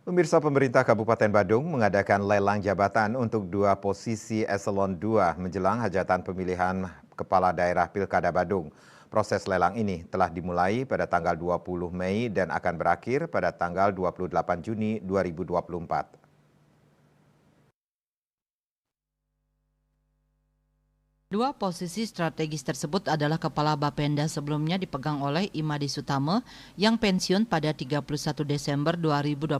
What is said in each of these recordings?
Pemirsa, pemerintah Kabupaten Badung mengadakan lelang jabatan untuk 2 posisi eselon 2 menjelang hajatan pemilihan Kepala Daerah Pilkada Badung. Proses lelang ini telah dimulai pada tanggal 20 Mei dan akan berakhir pada tanggal 28 Juni 2024. Dua posisi strategis tersebut adalah Kepala Bapenda sebelumnya dipegang oleh Imadi Sutame yang pensiun pada 31 Desember 2021.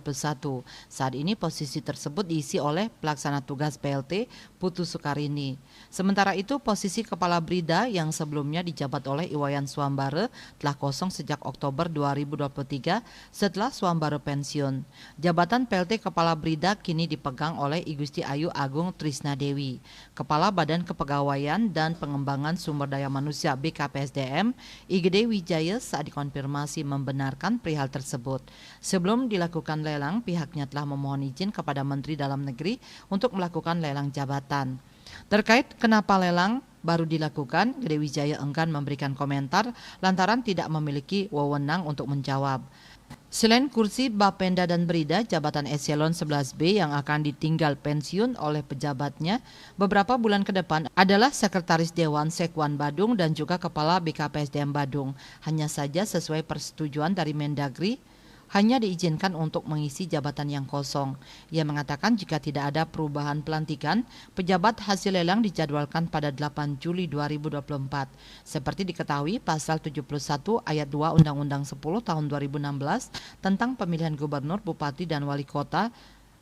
Saat ini posisi tersebut diisi oleh Pelaksana Tugas PLT Putu Sukarini. Sementara itu posisi Kepala Brida yang sebelumnya dijabat oleh Iwayan Swambare telah kosong sejak Oktober 2023 setelah Swambare pensiun. Jabatan PLT Kepala Brida kini dipegang oleh I Gusti Ayu Agung Trisna Dewi. Kepala Badan Kepegawaian dan Pengembangan Sumber Daya Manusia BKPSDM, IGD Wijaya saat dikonfirmasi membenarkan perihal tersebut. Sebelum dilakukan lelang, pihaknya telah memohon izin kepada Menteri Dalam Negeri untuk melakukan lelang jabatan. Terkait kenapa lelang baru dilakukan, Gede Wijaya enggan memberikan komentar lantaran tidak memiliki wewenang untuk menjawab. Selain kursi Bapenda dan Brida, jabatan eselon 11B yang akan ditinggal pensiun oleh pejabatnya beberapa bulan ke depan adalah Sekretaris Dewan Sekwan Badung dan juga Kepala BKPSDM Badung. Hanya saja sesuai persetujuan dari Mendagri, hanya diizinkan untuk mengisi jabatan yang kosong. Ia mengatakan jika tidak ada perubahan pelantikan, pejabat hasil lelang dijadwalkan pada 8 Juli 2024. Seperti diketahui pasal 71 ayat 2 Undang-Undang 10 tahun 2016 tentang pemilihan gubernur, bupati, dan wali kota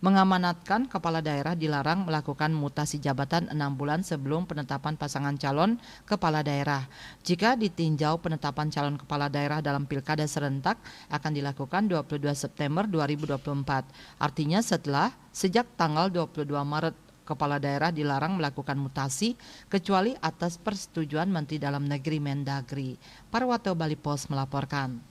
mengamanatkan kepala daerah dilarang melakukan mutasi jabatan 6 bulan sebelum penetapan pasangan calon kepala daerah. Jika ditinjau penetapan calon kepala daerah dalam pilkada serentak akan dilakukan 22 September 2024. Artinya sejak tanggal 22 Maret kepala daerah dilarang melakukan mutasi kecuali atas persetujuan Menteri Dalam Negeri Mendagri. Parwato Bali Pos melaporkan.